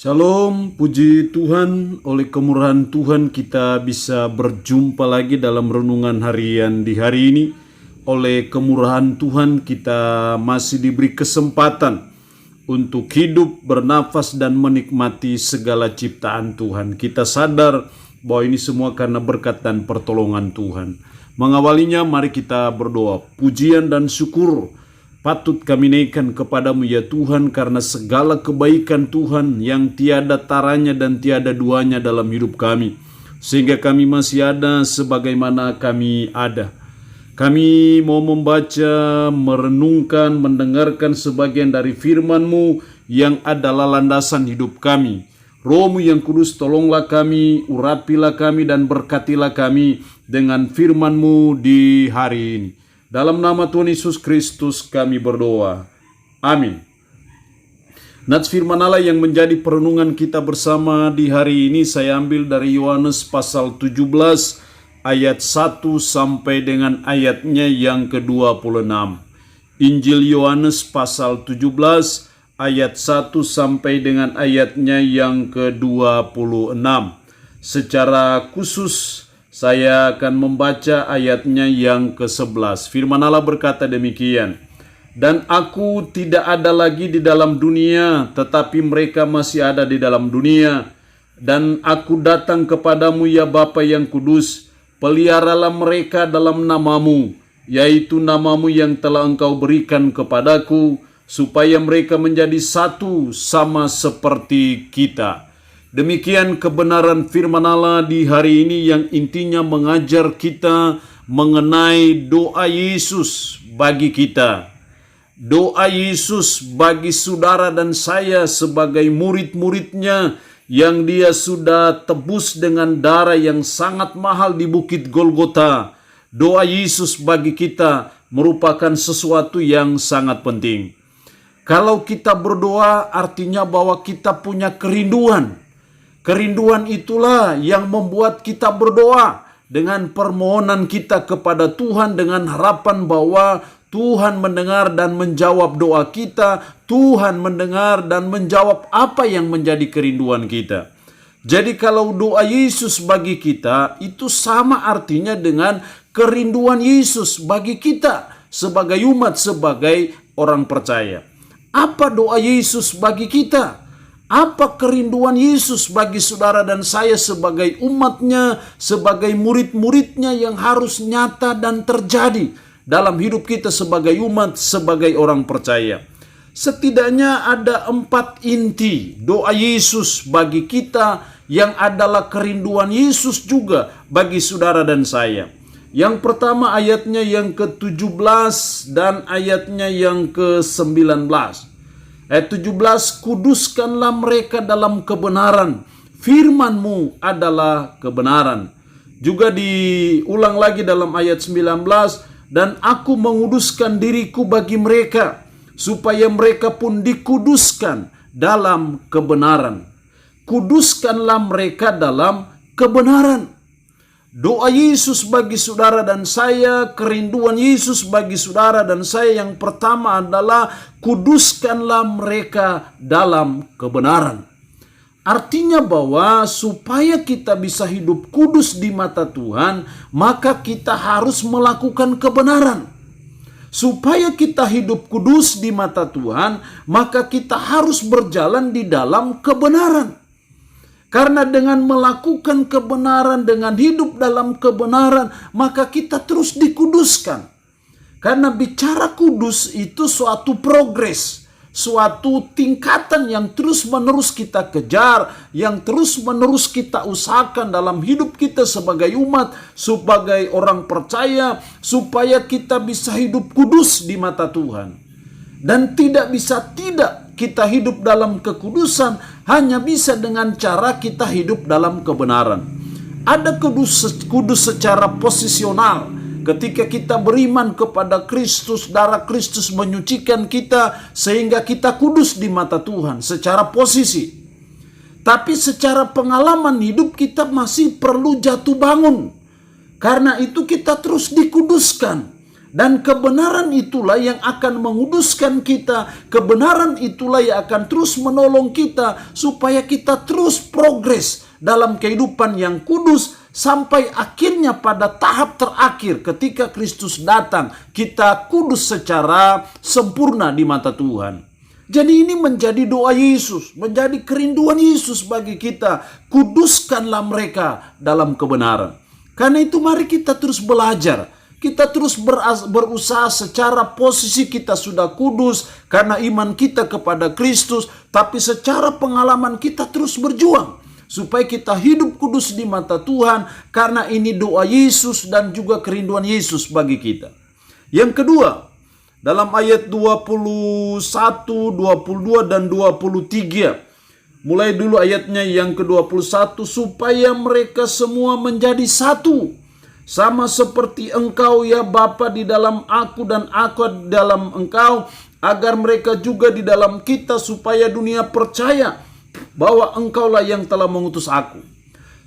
Shalom, puji Tuhan, oleh kemurahan Tuhan kita bisa berjumpa lagi dalam renungan harian di hari ini. Oleh kemurahan Tuhan kita masih diberi kesempatan untuk hidup, bernafas, dan menikmati segala ciptaan Tuhan. Kita sadar bahwa ini semua karena berkat dan pertolongan Tuhan. Mengawalinya mari kita berdoa. Pujian dan syukur patut kami naikkan kepadamu ya Tuhan, karena segala kebaikan Tuhan yang tiada taranya dan tiada duanya dalam hidup kami. Sehingga kami masih ada sebagaimana kami ada. Kami mau membaca, merenungkan, mendengarkan sebagian dari firman-Mu yang adalah landasan hidup kami. Roh-Mu yang kudus, tolonglah kami, urapilah kami, dan berkatilah kami dengan firman-Mu di hari ini. Dalam nama Tuhan Yesus Kristus kami berdoa. Amin. Nats firman Allah yang menjadi perenungan kita bersama di hari ini saya ambil dari Yohanes pasal 17 ayat 1 sampai dengan ayatnya yang ke-26. Injil Yohanes pasal 17 ayat 1 sampai dengan ayatnya yang ke-26. Secara khusus saya akan membaca ayatnya yang ke-11. Firman Allah berkata demikian. Dan aku tidak ada lagi di dalam dunia, tetapi mereka masih ada di dalam dunia. Dan aku datang kepadamu ya Bapa yang kudus, peliharalah mereka dalam namamu, yaitu namamu yang telah engkau berikan kepadaku, supaya mereka menjadi satu sama seperti kita. Demikian kebenaran firman Allah di hari ini yang intinya mengajar kita mengenai doa Yesus bagi kita. Doa Yesus bagi saudara dan saya sebagai murid-muridnya yang dia sudah tebus dengan darah yang sangat mahal di Bukit Golgota. Doa Yesus bagi kita merupakan sesuatu yang sangat penting. Kalau kita berdoa artinya bahwa kita punya kerinduan. Kerinduan itulah yang membuat kita berdoa dengan permohonan kita kepada Tuhan dengan harapan bahwa Tuhan mendengar dan menjawab doa kita. Tuhan mendengar dan menjawab apa yang menjadi kerinduan kita. Jadi kalau doa Yesus bagi kita itu sama artinya dengan kerinduan Yesus bagi kita sebagai umat, sebagai orang percaya. Apa doa Yesus bagi kita? Apa kerinduan Yesus bagi saudara dan saya sebagai umatnya, sebagai murid-muridnya yang harus nyata dan terjadi dalam hidup kita sebagai umat, sebagai orang percaya. Setidaknya ada 4 inti doa Yesus bagi kita yang adalah kerinduan Yesus juga bagi saudara dan saya. Yang pertama ayatnya yang ke-17 dan ayatnya yang ke-19. Ayat 17, kuduskanlah mereka dalam kebenaran. Firman-Mu adalah kebenaran. Juga diulang lagi dalam ayat 19, dan aku menguduskan diriku bagi mereka, supaya mereka pun dikuduskan dalam kebenaran. Kuduskanlah mereka dalam kebenaran. Doa Yesus bagi saudara dan saya, kerinduan Yesus bagi saudara dan saya yang pertama adalah kuduskanlah mereka dalam kebenaran. Artinya bahwa supaya kita bisa hidup kudus di mata Tuhan, maka kita harus melakukan kebenaran. Supaya kita hidup kudus di mata Tuhan, maka kita harus berjalan di dalam kebenaran. Karena dengan melakukan kebenaran, dengan hidup dalam kebenaran, maka kita terus dikuduskan. Karena bicara kudus itu suatu progres, suatu tingkatan yang terus-menerus kita kejar, yang terus-menerus kita usahakan dalam hidup kita sebagai umat, sebagai orang percaya, supaya kita bisa hidup kudus di mata Tuhan. Dan tidak bisa tidak kita hidup dalam kekudusan hanya bisa dengan cara kita hidup dalam kebenaran. Ada kudus secara posisional. Ketika kita beriman kepada Kristus, darah Kristus menyucikan kita sehingga kita kudus di mata Tuhan secara posisi. Tapi secara pengalaman hidup kita masih perlu jatuh bangun. Karena itu kita terus dikuduskan. Dan kebenaran itulah yang akan menguduskan kita. Kebenaran itulah yang akan terus menolong kita supaya kita terus progres dalam kehidupan yang kudus sampai akhirnya pada tahap terakhir ketika Kristus datang, kita kudus secara sempurna di mata Tuhan. Jadi ini menjadi doa Yesus, menjadi kerinduan Yesus bagi kita. Kuduskanlah mereka dalam kebenaran. Karena itu mari kita terus belajar. Kita terus berusaha secara posisi kita sudah kudus karena iman kita kepada Kristus. Tapi secara pengalaman kita terus berjuang supaya kita hidup kudus di mata Tuhan. Karena ini doa Yesus dan juga kerinduan Yesus bagi kita. Yang kedua, dalam ayat 21, 22, dan 23. Mulai dulu ayatnya yang ke-21. Supaya mereka semua menjadi satu. Sama seperti engkau ya Bapa di dalam aku dan aku di dalam engkau. Agar mereka juga di dalam kita supaya dunia percaya bahwa engkaulah yang telah mengutus aku.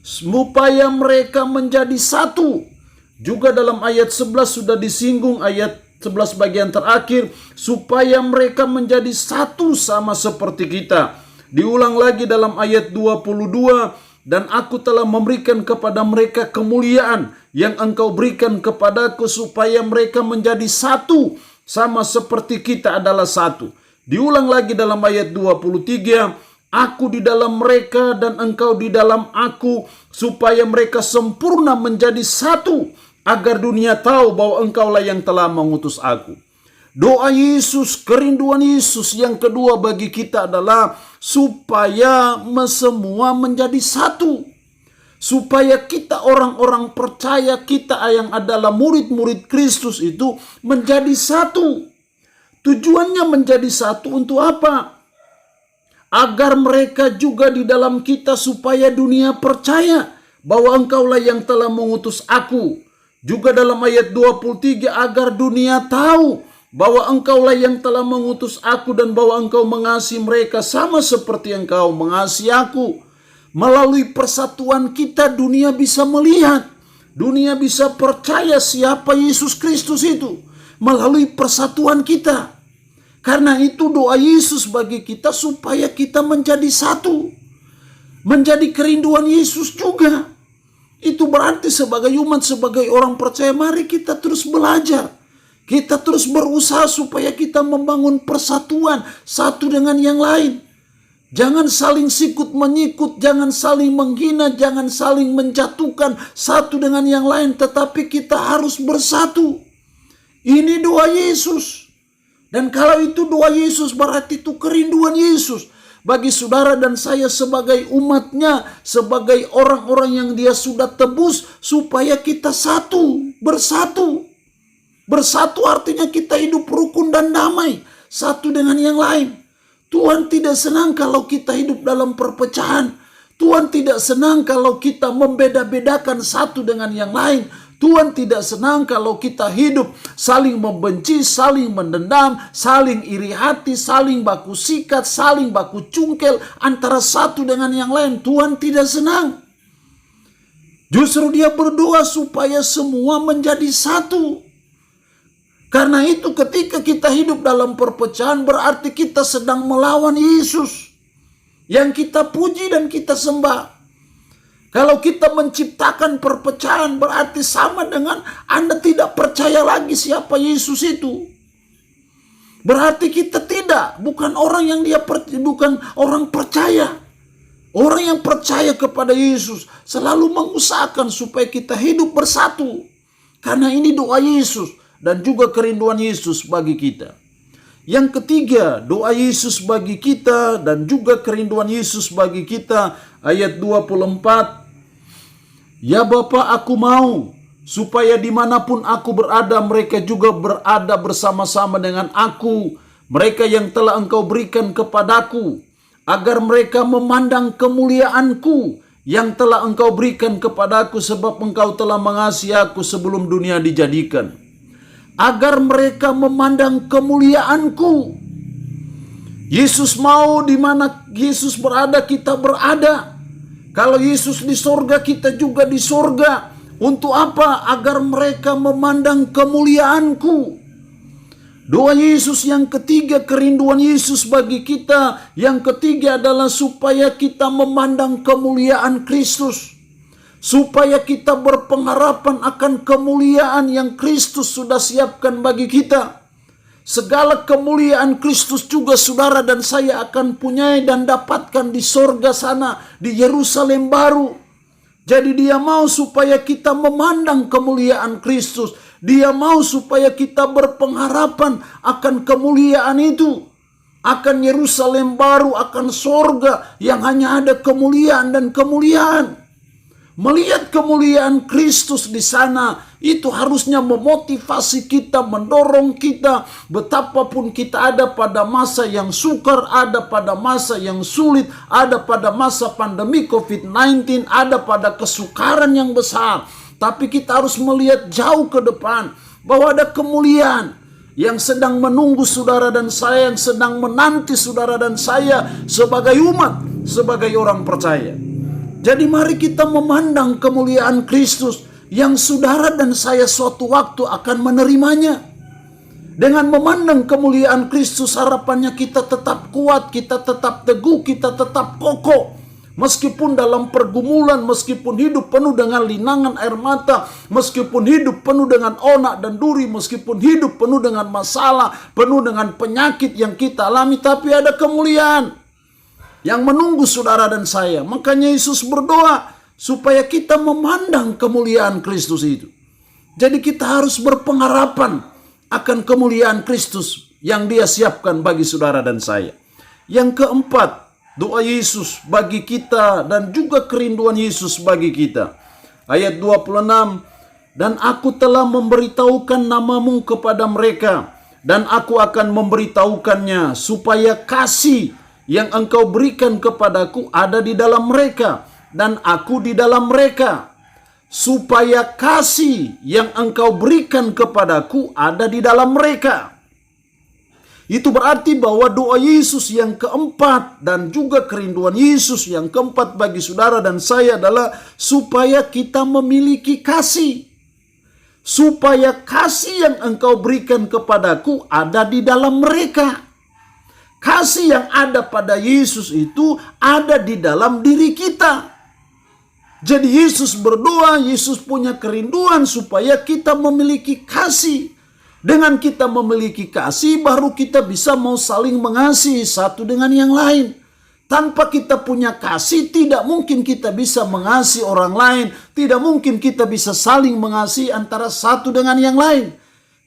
Supaya mereka menjadi satu. Juga dalam ayat 11 sudah disinggung, ayat 11 bagian terakhir, supaya mereka menjadi satu sama seperti kita. Diulang lagi dalam ayat 22, dan aku telah memberikan kepada mereka kemuliaan yang engkau berikan kepadaku supaya mereka menjadi satu sama seperti kita adalah satu. Diulang lagi dalam ayat 23, aku di dalam mereka dan engkau di dalam aku supaya mereka sempurna menjadi satu agar dunia tahu bahwa engkaulah yang telah mengutus aku. Doa Yesus, kerinduan Yesus yang kedua bagi kita adalah supaya semua menjadi satu. Supaya kita orang-orang percaya, kita yang adalah murid-murid Kristus itu menjadi satu. Tujuannya menjadi satu untuk apa? Agar mereka juga di dalam kita supaya dunia percaya bahwa engkaulah yang telah mengutus aku. Juga dalam ayat 23, agar dunia tahu bahwa engkaulah yang telah mengutus aku dan bahwa engkau mengasihi mereka sama seperti engkau mengasihi aku. Melalui persatuan kita dunia bisa melihat, dunia bisa percaya siapa Yesus Kristus itu melalui persatuan kita. Karena itu doa Yesus bagi kita supaya kita menjadi satu, menjadi kerinduan Yesus juga. Itu berarti sebagai umat, sebagai orang percaya, mari kita terus belajar. Kita terus berusaha supaya kita membangun persatuan satu dengan yang lain. Jangan saling sikut menyikut, jangan saling menghina, jangan saling menjatuhkan satu dengan yang lain. Tetapi kita harus bersatu. Ini doa Yesus. Dan kalau itu doa Yesus berarti itu kerinduan Yesus. Bagi saudara dan saya sebagai umatnya, sebagai orang-orang yang dia sudah tebus. Supaya kita satu, bersatu. Bersatu artinya kita hidup rukun dan damai. Satu dengan yang lain. Tuhan tidak senang kalau kita hidup dalam perpecahan. Tuhan tidak senang kalau kita membeda-bedakan satu dengan yang lain. Tuhan tidak senang kalau kita hidup saling membenci, saling mendendam, saling iri hati, saling baku sikat, saling baku cungkel antara satu dengan yang lain. Tuhan tidak senang. Justru dia berdoa supaya semua menjadi satu. Karena itu ketika kita hidup dalam perpecahan berarti kita sedang melawan Yesus yang kita puji dan kita sembah. Kalau kita menciptakan perpecahan berarti sama dengan Anda tidak percaya lagi siapa Yesus itu. Berarti kita bukan orang yang bukan orang percaya. Orang yang percaya kepada Yesus selalu mengusahakan supaya kita hidup bersatu. Karena ini doa Yesus. Dan juga kerinduan Yesus bagi kita. Yang ketiga, doa Yesus bagi kita dan juga kerinduan Yesus bagi kita. Ayat 24. Ya Bapa, aku mau supaya dimanapun aku berada, mereka juga berada bersama-sama dengan aku. Mereka yang telah engkau berikan kepadaku. Agar mereka memandang kemuliaanku yang telah engkau berikan kepadaku, sebab engkau telah mengasihi aku sebelum dunia dijadikan. Agar mereka memandang kemuliaanku. Yesus mau di mana Yesus berada, kita berada. Kalau Yesus di sorga, kita juga di sorga. Untuk apa? Agar mereka memandang kemuliaanku. Doa Yesus yang ketiga, kerinduan Yesus bagi kita. Yang ketiga adalah supaya kita memandang kemuliaan Kristus. Supaya kita berpengharapan akan kemuliaan yang Kristus sudah siapkan bagi kita. Segala kemuliaan Kristus juga saudara dan saya akan punyai dan dapatkan di sorga sana, di Yerusalem baru. Jadi dia mau supaya kita memandang kemuliaan Kristus. Dia mau supaya kita berpengharapan akan kemuliaan itu. Akan Yerusalem baru, akan sorga yang hanya ada kemuliaan dan kemuliaan. Melihat kemuliaan Kristus di sana, itu harusnya memotivasi kita, mendorong kita. Betapapun kita ada pada masa yang sukar, ada pada masa yang sulit, ada pada masa pandemi COVID-19, ada pada kesukaran yang besar. Tapi kita harus melihat jauh ke depan, bahwa ada kemuliaan yang sedang menunggu saudara dan saya, yang sedang menanti saudara dan saya sebagai umat, sebagai orang percaya. Jadi mari kita memandang kemuliaan Kristus yang saudara dan saya suatu waktu akan menerimanya. Dengan memandang kemuliaan Kristus, harapannya kita tetap kuat, kita tetap teguh, kita tetap kokoh. Meskipun dalam pergumulan, meskipun hidup penuh dengan linangan air mata, meskipun hidup penuh dengan onak dan duri, meskipun hidup penuh dengan masalah, penuh dengan penyakit yang kita alami, tapi ada kemuliaan yang menunggu saudara dan saya. Makanya Yesus berdoa supaya kita memandang kemuliaan Kristus itu. Jadi kita harus berpengharapan akan kemuliaan Kristus yang dia siapkan bagi saudara dan saya. Yang keempat, doa Yesus bagi kita dan juga kerinduan Yesus bagi kita. Ayat 26, dan aku telah memberitahukan namamu kepada mereka, dan aku akan memberitahukannya supaya kasih yang engkau berikan kepadaku ada di dalam mereka, dan aku di dalam mereka. Supaya kasih yang engkau berikan kepadaku ada di dalam mereka. Itu berarti bahwa doa Yesus yang keempat dan juga kerinduan Yesus yang keempat bagi saudara dan saya adalah supaya kita memiliki kasih. Supaya kasih yang engkau berikan kepadaku ada di dalam mereka. Kasih yang ada pada Yesus itu ada di dalam diri kita. Jadi Yesus berdoa, Yesus punya kerinduan supaya kita memiliki kasih. Dengan kita memiliki kasih, baru kita bisa mau saling mengasihi satu dengan yang lain. Tanpa kita punya kasih, tidak mungkin kita bisa mengasihi orang lain. Tidak mungkin kita bisa saling mengasihi antara satu dengan yang lain.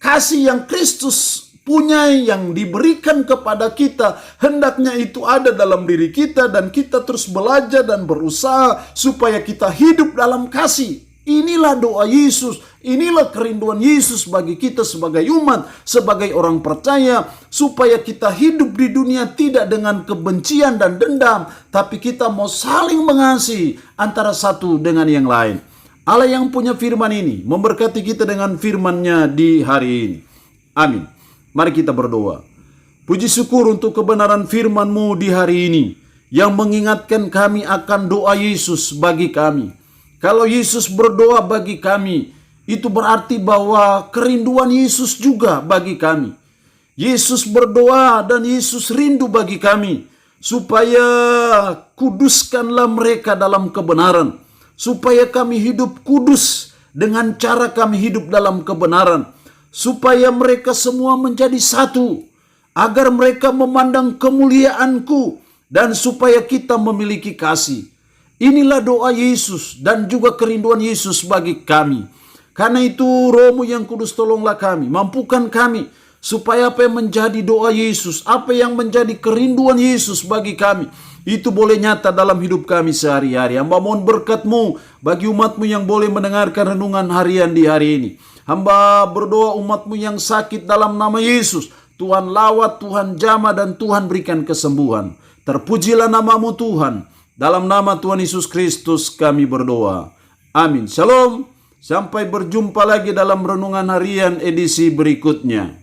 Kasih yang Kristus punya, yang diberikan kepada kita, hendaknya itu ada dalam diri kita, dan kita terus belajar dan berusaha supaya kita hidup dalam kasih. Inilah doa Yesus, inilah kerinduan Yesus bagi kita sebagai umat, sebagai orang percaya, supaya kita hidup di dunia tidak dengan kebencian dan dendam, tapi kita mau saling mengasihi antara satu dengan yang lain. Allah yang punya firman ini memberkati kita dengan firman-Nya di hari ini. Amin. Mari kita berdoa. Puji syukur untuk kebenaran firman-Mu di hari ini, yang mengingatkan kami akan doa Yesus bagi kami. Kalau Yesus berdoa bagi kami, itu berarti bahwa kerinduan Yesus juga bagi kami. Yesus berdoa dan Yesus rindu bagi kami, supaya kuduskanlah mereka dalam kebenaran. Supaya kami hidup kudus dengan cara kami hidup dalam kebenaran. Supaya mereka semua menjadi satu, agar mereka memandang kemuliaan-Ku, dan supaya kita memiliki kasih. Inilah doa Yesus dan juga kerinduan Yesus bagi kami. Karena itu Roh-Mu yang kudus, tolonglah kami, mampukan kami, supaya apa yang menjadi doa Yesus, apa yang menjadi kerinduan Yesus bagi kami, itu boleh nyata dalam hidup kami sehari-hari. Hamba mohon berkat-Mu bagi umat-Mu yang boleh mendengarkan renungan harian di hari ini. Hamba berdoa umat-Mu yang sakit dalam nama Yesus, Tuhan lawat, Tuhan jamah, dan Tuhan berikan kesembuhan. Terpujilah nama-Mu Tuhan. Dalam nama Tuhan Yesus Kristus kami berdoa. Amin. Shalom. Sampai berjumpa lagi dalam renungan harian edisi berikutnya.